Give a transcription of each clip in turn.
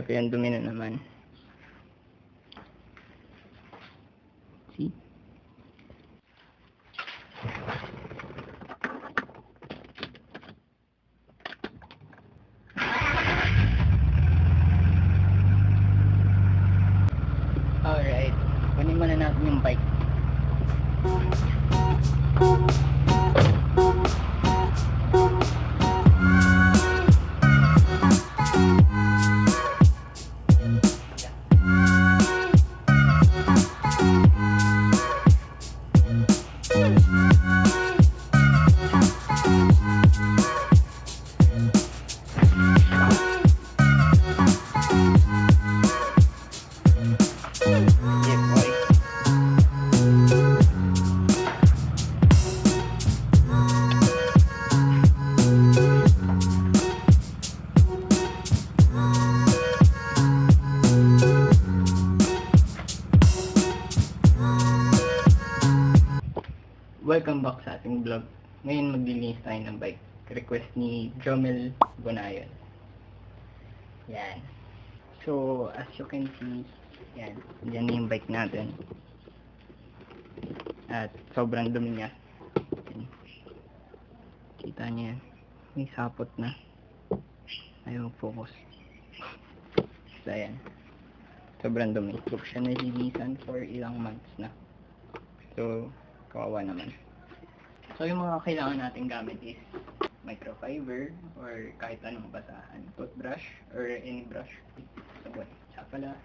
Yan, dumi na naman. See? Alright, kunin muna natin yung bike. Welcome back sa ating vlog. Ngayon maglilinis tayo ng bike. Request ni Jomel Bonayon. Yan. So, as you can see, yan. Yan na yung bike natin. At sobrang dumi niya. Yan. Kita niya yan. May sapot na. Ayaw mag-focus. So, yan. Sobrang dumi. Huwag siya nalilisan for ilang months na. So, kawawa naman. So, yung mga kailangan natin gamit is microfiber or kahit anong basahan. Toothbrush or any brush. Sabon. Sapala.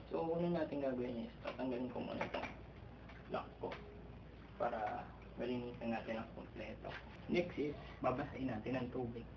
So, una natin gagawin is tatanggalin ko muna itong lock ko para malinisan natin ang kompleto. Next is, babasahin natin ng tubig.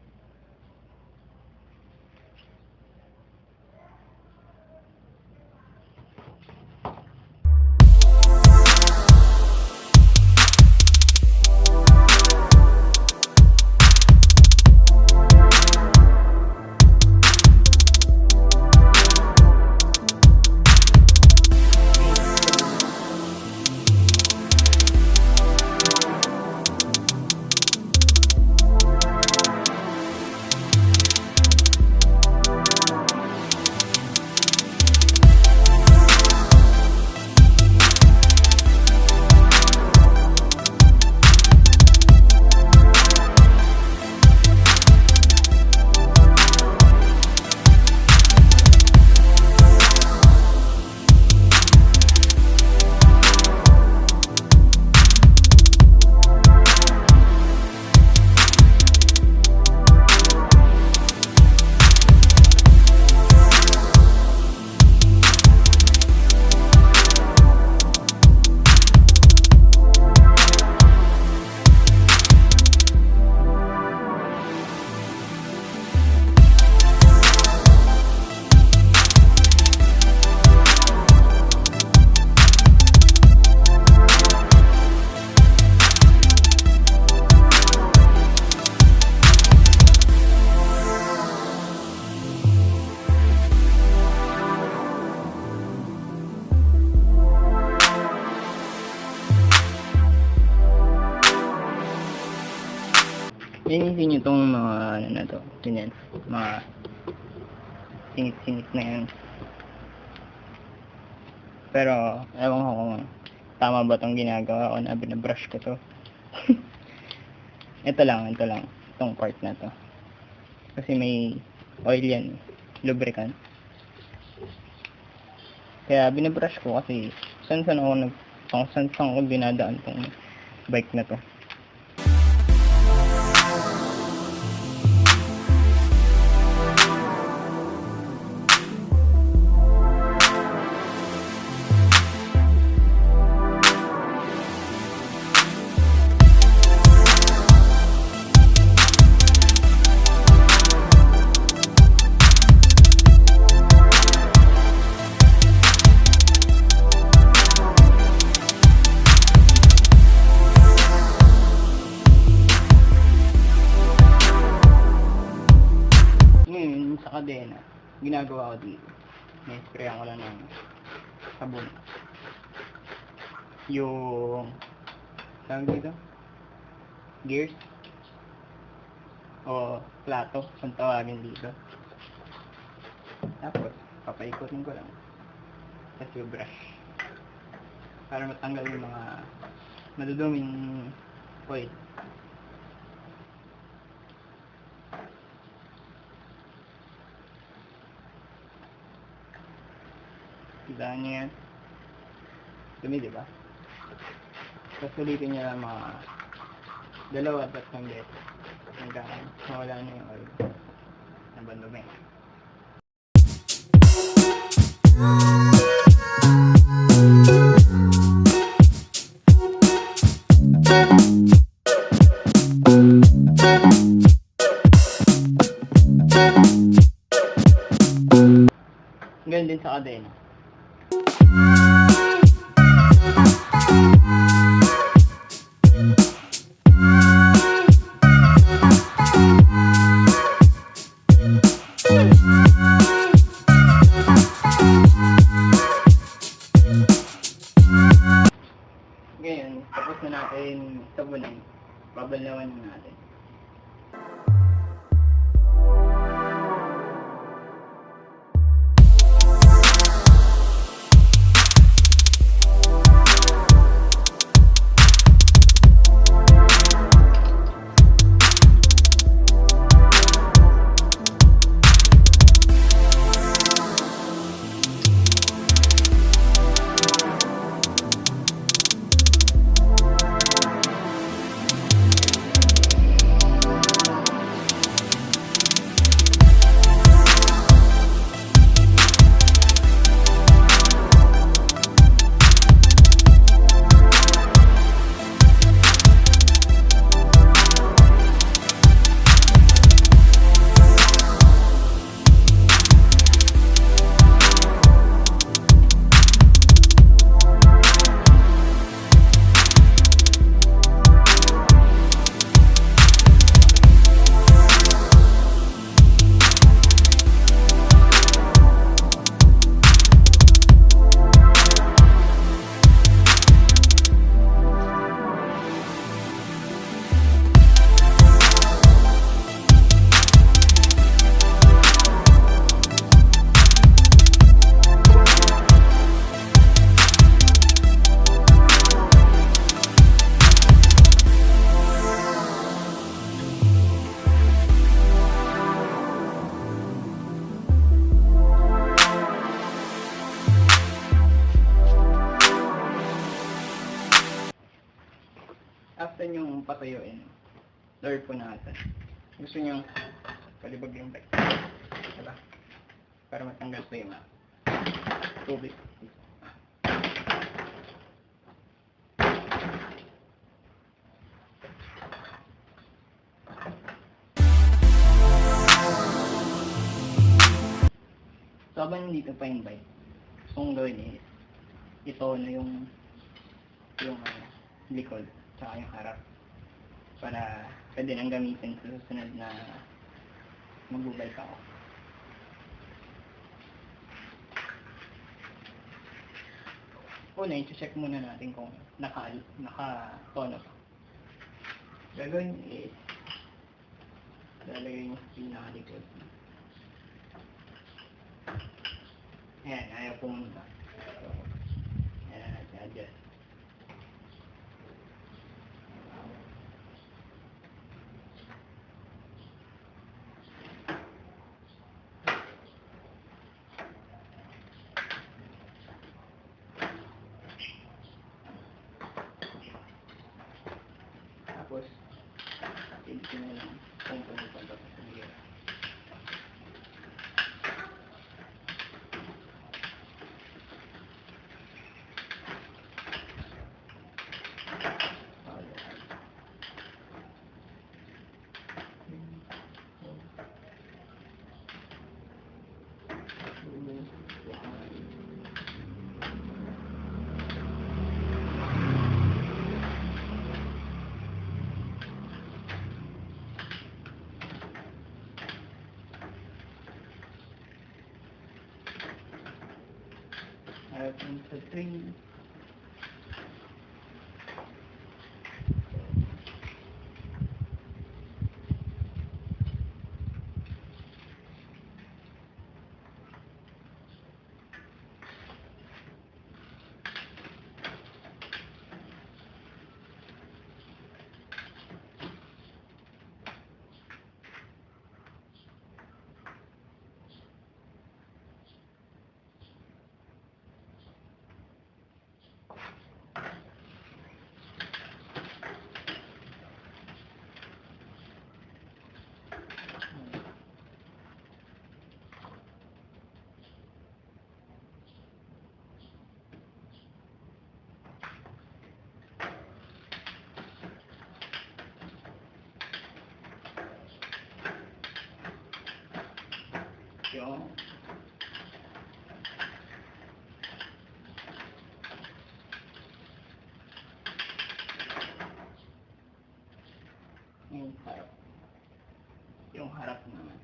Linisin nyo itong mga ano na to, ganyan, mga singit-singit na yan. Pero, ewan ko kung tama ba itong ginagawa ko na binabrush ko to. ito lang, itong part na to. Kasi may oil yan, lubricant. Kaya binabrush ko kasi saan ko dinadaan tong bike na to. Sa kadena, ginagawa ko dito, na-sprayan ko lang ng sabon yung tawag dito, gears, o plato kung tawagin dito. Tapos papaikutin ko lang sa brush para matanggal yung mga maduduming oil. Kita niyo yan, dumi, diba? Tapos ulitin niya lang mga 2 at 3 beses hanggang mawala na yung oil na bandumi. Ganyan din sa kadena. Ngayon, tapos na natin sabunan, babalawan na natin. After nyo patuyuin, lower po natin. Gusto nyo palibag yung bike, diba? Para matanggal po yung tubig. So, habang dito pa yung bike, gusto kong gawin is ito na yung likod tsaka yung harap para pwede nang gamitin sa susunod na mag-bike ako. Una, i-check muna natin kung naka-tono pa. Gagawin is lalagay yung pinakalikod. Ayan, ayaw pumunta. So, ayan natin, adjust. Tapos, pilitin mo lang kung pumunta sa mga. Sa 3. yung harap naman.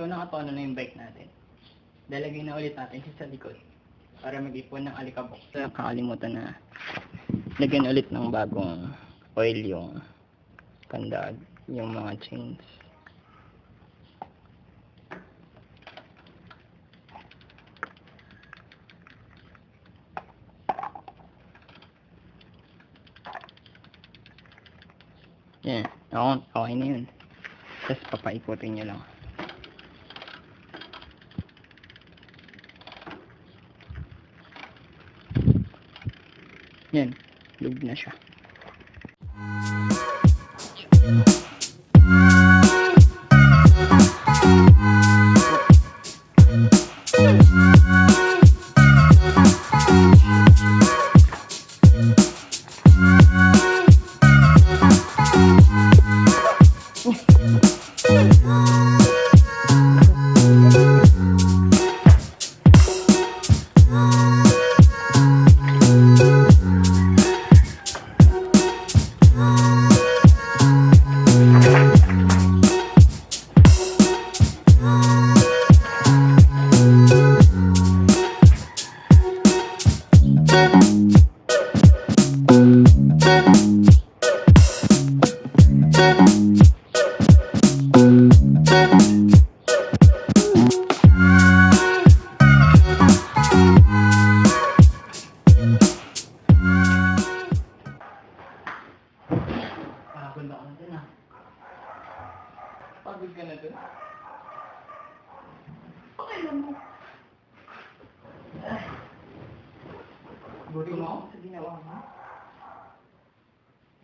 So, nakatono na yung bike natin. Lalagay na ulit natin siya sa likod para mag-ipon ng alikabok. So, nakakalimutan na lagyan ulit ng bagong oil yung kandad, yung mga chains. Yan, okay na yun. Tapos papaikutin nyo lang. Yan, lug na siya. Pagod ako na dun ah. Pagod ka na dun? Okay lang mo. Buti mo ako sa ginawa mo?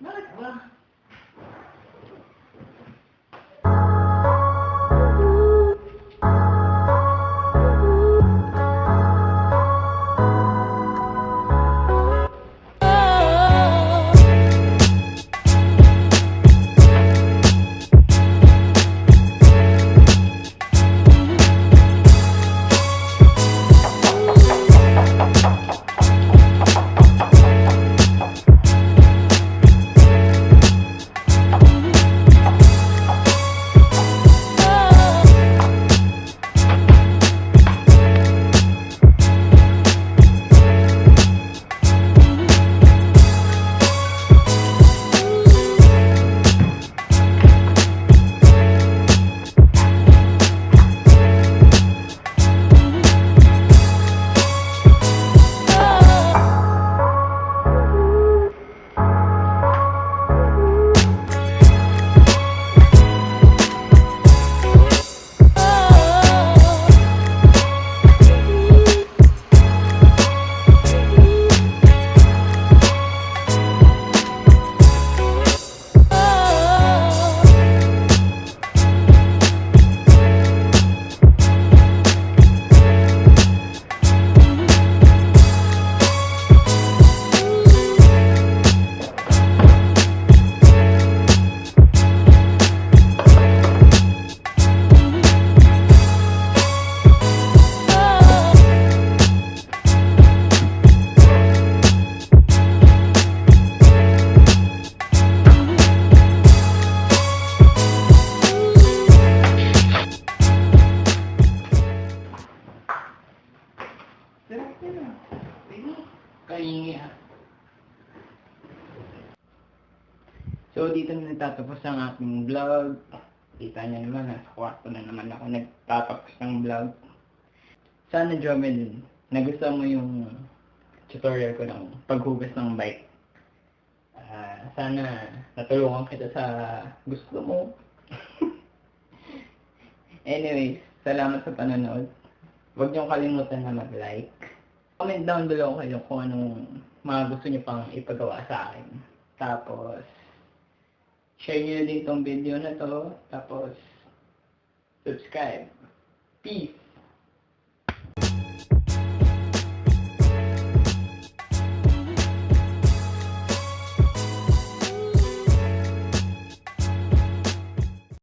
Bakit ba? Kaingi ah. So, dito na nagtatapos ang aking vlog. Kita niyo naman, nasa kwarto na naman ako nagtatapos ng vlog. Sana, Jomel, nagustuhan mo yung tutorial ko ng paghugas ng bike. Sana natulungan kita sa gusto mo. Anyways, salamat sa panonood. Huwag niyong kalimutan na mag-like. Comment down below kayo kung anong mga gusto niyo pang ipagawa sa akin. Tapos, share niyo din tong video na to. Tapos, subscribe. Peace!